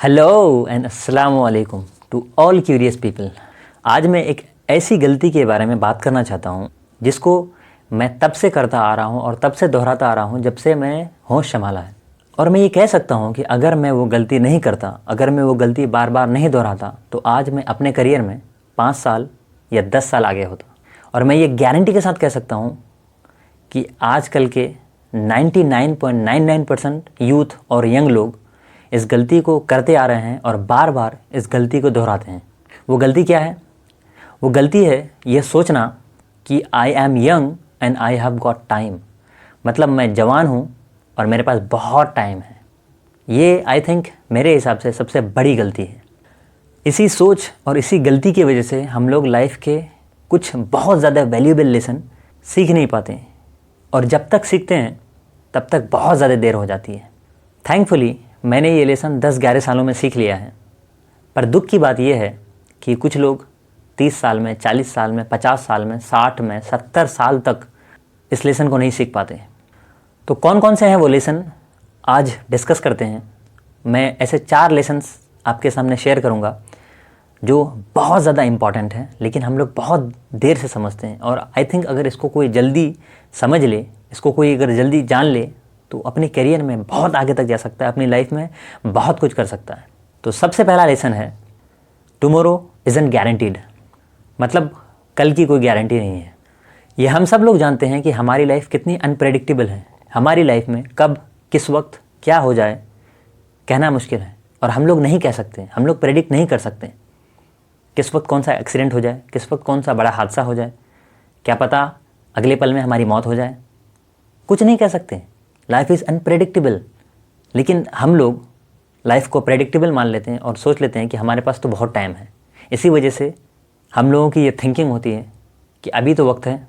Hello and अस्सलाम वालेकुम to all curious people. आज मैं एक ऐसी गलती के बारे में बात करना चाहता हूँ जिसको मैं तब से करता आ रहा हूँ और तब से दोहराता आ रहा हूँ जब से मैं होश संभाला है। और मैं ये कह सकता हूँ कि अगर मैं वो गलती नहीं करता, अगर मैं वो गलती बार बार नहीं दोहराता, तो आज मैं अपने करियर में 5 साल या 10 साल आगे होता। और मैं ये गारंटी के साथ कह सकता हूँ कि आजकल के 99.99% यूथ और यंग लोग इस गलती को करते आ रहे हैं और बार बार इस गलती को दोहराते हैं। वो गलती क्या है? वो गलती है ये सोचना कि I am young and I have got time, मतलब मैं जवान हूँ और मेरे पास बहुत टाइम है। ये आई थिंक मेरे हिसाब से सबसे बड़ी गलती है। इसी सोच और इसी गलती की वजह से हम लोग लाइफ के कुछ बहुत ज़्यादा वैल्यूएबल लेसन सीख नहीं पाते, और जब तक सीखते हैं तब तक बहुत ज़्यादा देर हो जाती है। थैंकफुली मैंने ये लेसन 10-11 सालों में सीख लिया है। पर दुख की बात यह है कि कुछ लोग 30 साल में, 40 साल में, 50 साल में, 60 में, 70 साल तक इस लेसन को नहीं सीख पाते। तो कौन कौन से हैं वो लेसन, आज डिस्कस करते हैं। मैं ऐसे 4 लेसन्स आपके सामने शेयर करूंगा जो बहुत ज़्यादा इम्पॉर्टेंट है, लेकिन हम लोग बहुत देर से समझते हैं। और आई थिंक अगर इसको कोई जल्दी समझ ले, इसको कोई अगर जल्दी जान ले, तो अपने करियर में बहुत आगे तक जा सकता है, अपनी लाइफ में बहुत कुछ कर सकता है। तो सबसे पहला लेसन है, टुमारो इज़न्ट गारंटीड, मतलब कल की कोई गारंटी नहीं है। ये हम सब लोग जानते हैं कि हमारी लाइफ कितनी अनप्रेडिक्टेबल है। हमारी लाइफ में कब किस वक्त क्या हो जाए कहना मुश्किल है, और हम लोग नहीं कह सकते, हम लोग प्रेडिक्ट नहीं कर सकते किस वक्त कौन सा एक्सीडेंट हो जाए, किस वक्त कौन सा बड़ा हादसा हो जाए, क्या पता अगले पल में हमारी मौत हो जाए। कुछ नहीं कह सकते, लाइफ इज़ अनप्रेडिक्टेबल। लेकिन हम लोग लाइफ को प्रेडिक्टेबल मान लेते हैं और सोच लेते हैं कि हमारे पास तो बहुत टाइम है। इसी वजह से हम लोगों की ये थिंकिंग होती है कि अभी तो वक्त है,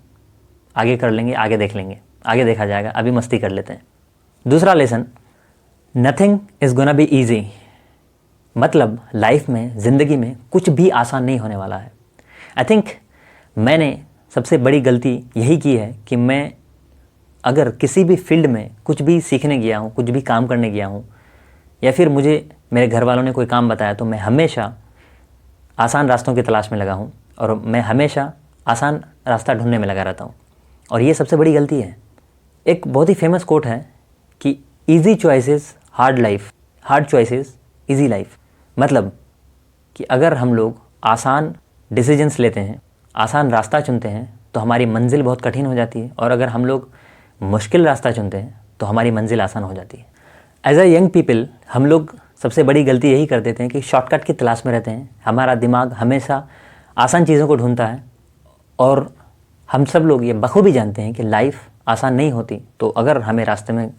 आगे कर लेंगे, आगे देख लेंगे, आगे देखा जाएगा, अभी मस्ती कर लेते हैं। दूसरा lesson, nothing is gonna be easy, मतलब लाइफ में, ज़िंदगी में कुछ भी आसान नहीं होने वाला है। आई थिंक मैंने सबसे बड़ी गलती यही की है कि मैं अगर किसी भी फील्ड में कुछ भी सीखने गया हूँ, कुछ भी काम करने गया हूँ, या फिर मुझे मेरे घर वालों ने कोई काम बताया, तो मैं हमेशा आसान रास्तों की तलाश में लगा हूँ और मैं हमेशा आसान रास्ता ढूंढने में लगा रहता हूँ। और ये सबसे बड़ी गलती है। एक बहुत ही फेमस कोट है कि easy choices hard life, hard choices easy life, मतलब कि अगर हम लोग आसान डिसीजंस लेते हैं, आसान रास्ता चुनते हैं, तो हमारी मंजिल बहुत कठिन हो जाती है, और अगर हम लोग मुश्किल रास्ता चुनते हैं तो हमारी मंजिल आसान हो जाती है। एज अ यंग पीपल हम लोग सबसे बड़ी गलती यही कर देते हैं कि शॉर्टकट की तलाश में रहते हैं। हमारा दिमाग हमेशा आसान चीज़ों को ढूंढता है, और हम सब लोग ये बखूबी जानते हैं कि लाइफ आसान नहीं होती। तो अगर हमें रास्ते में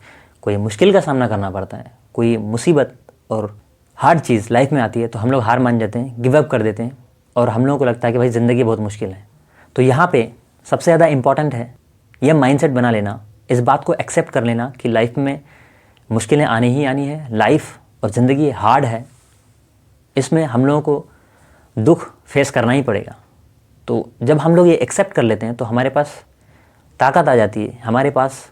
कोई मुश्किल का सामना करना पड़ता है, कोई मुसीबत और हार्ड चीज़ लाइफ में आती है, तो हम लोग हार मान जाते हैं, गिव अप कर देते हैं, और हम लोगों को लगता है कि भाई ज़िंदगी बहुत मुश्किल है। तो यहाँ पे सबसे ज़्यादा इम्पॉर्टेंट है यह माइंडसेट बना लेना, इस बात को एक्सेप्ट कर लेना कि लाइफ में मुश्किलें आनी ही आनी है। लाइफ और ज़िंदगी हार्ड है, इसमें हम लोगों को दुख फेस करना ही पड़ेगा। तो जब हम लोग ये एक्सेप्ट कर लेते हैं तो हमारे पास ताकत आ जाती है, हमारे पास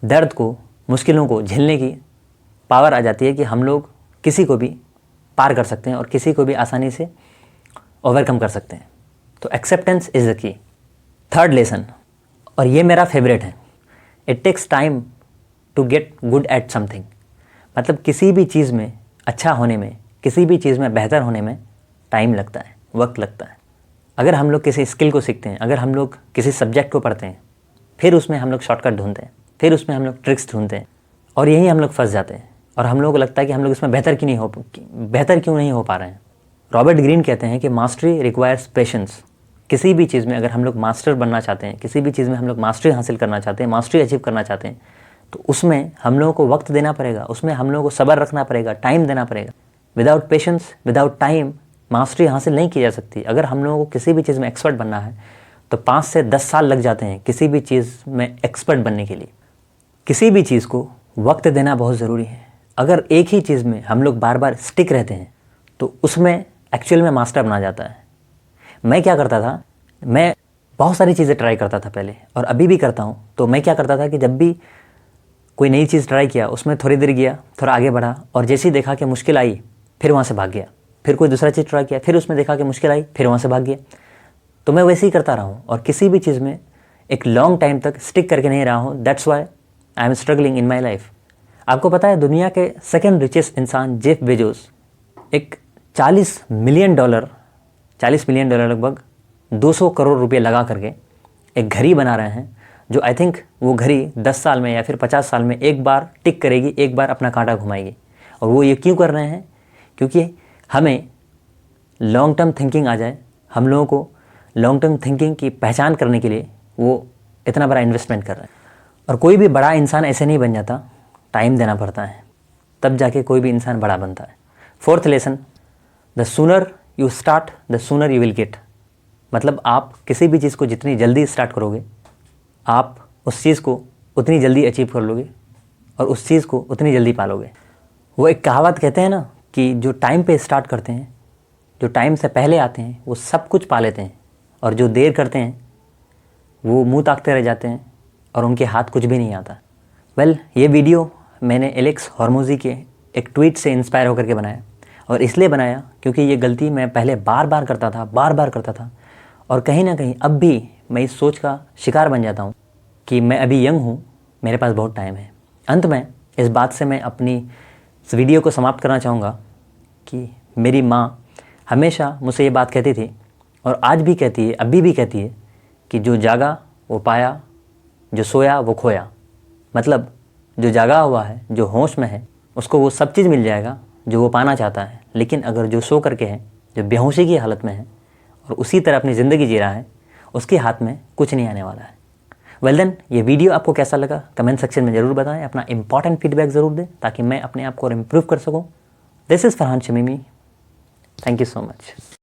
दर्द को, मुश्किलों को झेलने की पावर आ जाती है कि हम लोग किसी को भी पार कर सकते हैं और किसी को भी आसानी से ओवरकम कर सकते हैं। तो acceptance is the key. Third lesson, और ये मेरा फेवरेट है, it takes time to get good at something, मतलब किसी भी चीज़ में अच्छा होने में, किसी भी चीज़ में बेहतर होने में टाइम लगता है, वक्त लगता है। अगर हम लोग किसी स्किल को सीखते हैं, अगर हम लोग किसी सब्जेक्ट को पढ़ते हैं, फिर उसमें हम लोग शॉर्टकट ढूंढते हैं, फिर उसमें हम लोग ट्रिक्स ढूंढते हैं, और यहीं हम लोग फंस जाते हैं, और हम लोगों को लगता है कि हम लोग इसमें बेहतर क्यों नहीं हो पा रहे हैं। रॉबर्ट ग्रीन कहते हैं कि मास्टरी रिक्वायर्स पेशेंस। किसी भी चीज़ में अगर हम लोग मास्टर बनना चाहते हैं, किसी भी चीज़ में हम लोग मास्टरी हासिल करना चाहते हैं, मास्टरी अचीव करना चाहते हैं, तो उसमें हम लोगों को वक्त देना पड़ेगा, उसमें हम लोगों को सब्र रखना पड़ेगा, टाइम देना पड़ेगा। Without patience, without time mastery हासिल नहीं की जा सकती। अगर हम लोगों को किसी भी चीज़ में एक्सपर्ट बनना है तो 5 से 10 साल लग जाते हैं किसी भी चीज़ में एक्सपर्ट बनने के लिए। किसी भी चीज़ को वक्त देना बहुत ज़रूरी है। अगर एक ही चीज़ में हम लोग बार बार स्टिक रहते हैं तो उसमें एक्चुअल में मास्टर बना जाता है। मैं क्या करता था, मैं बहुत सारी चीज़ें ट्राई करता था पहले, और अभी भी करता हूँ। तो मैं क्या करता था कि जब भी कोई नई चीज़ ट्राई किया, उसमें थोड़ी देर गया, थोड़ा आगे बढ़ा, और जैसे ही देखा कि मुश्किल आई फिर वहाँ से भाग गया, फिर कोई दूसरा चीज़ ट्राई किया, फिर उसमें देखा कि मुश्किल आई, फिर वहाँ से भाग गया। तो मैं वैसे ही करता रहा हूँ और किसी भी चीज़ में एक लॉन्ग टाइम तक स्टिक करके नहीं रहा हूँ। That's why I am struggling in my life. आपको पता है दुनिया के सेकेंड रिचेस्ट इंसान जेफ बेजोस एक 40 मिलियन डॉलर लगभग 200 करोड़ रुपए लगा करके एक घड़ी बना रहे हैं, जो आई थिंक वो घड़ी 10 साल में या फिर 50 साल में एक बार टिक करेगी, एक बार अपना कांटा घुमाएगी। और वो ये क्यों कर रहे हैं? क्योंकि हमें लॉन्ग टर्म थिंकिंग आ जाए, हम लोगों को लॉन्ग टर्म थिंकिंग की पहचान करने के लिए वो इतना बड़ा इन्वेस्टमेंट कर रहे हैं। और कोई भी बड़ा इंसान ऐसे नहीं बन जाता, टाइम देना पड़ता है, तब जाके कोई भी इंसान बड़ा बनता है। Fourth lesson, the sooner you start the sooner you will get. मतलब आप किसी भी चीज़ को जितनी जल्दी स्टार्ट करोगे, आप उस चीज़ को उतनी जल्दी अचीव कर लोगे और उस चीज़ को उतनी जल्दी पालोगे। वो एक कहावत कहते हैं ना कि जो टाइम पे स्टार्ट करते हैं, जो टाइम से पहले आते हैं, वो सब कुछ पा लेते हैं, और जो देर करते हैं वो मुंह ताकते रह जाते हैं और उनके हाथ कुछ भी नहीं आता। वेल, ये वीडियो मैंने एलेक्स हॉर्मोजी के एक ट्वीट से इंस्पायर होकर के बनाया, और इसलिए बनाया क्योंकि ये गलती मैं पहले बार बार करता था और कहीं ना कहीं अब भी मैं इस सोच का शिकार बन जाता हूँ कि मैं अभी यंग हूँ, मेरे पास बहुत टाइम है। अंत में इस बात से मैं अपनी इस वीडियो को समाप्त करना चाहूँगा कि मेरी माँ हमेशा मुझसे ये बात कहती थी और आज भी कहती है, अभी भी कहती है कि जो जागा वो पाया, जो सोया वो खोया। मतलब जो जागा हुआ है, जो होश में है, उसको वो सब चीज़ मिल जाएगा जो वो पाना चाहता है, लेकिन अगर जो सो करके है, जो बेहोशी की हालत में है और उसी तरह अपनी ज़िंदगी जी रहा है, उसके हाथ में कुछ नहीं आने वाला है। वेल देन, ये वीडियो आपको कैसा लगा कमेंट सेक्शन में ज़रूर बताएं, अपना इंपॉर्टेंट फीडबैक ज़रूर दें ताकि मैं अपने आप को और इम्प्रूव कर सकूँ। This is Farhan Shamimi, thank you so much.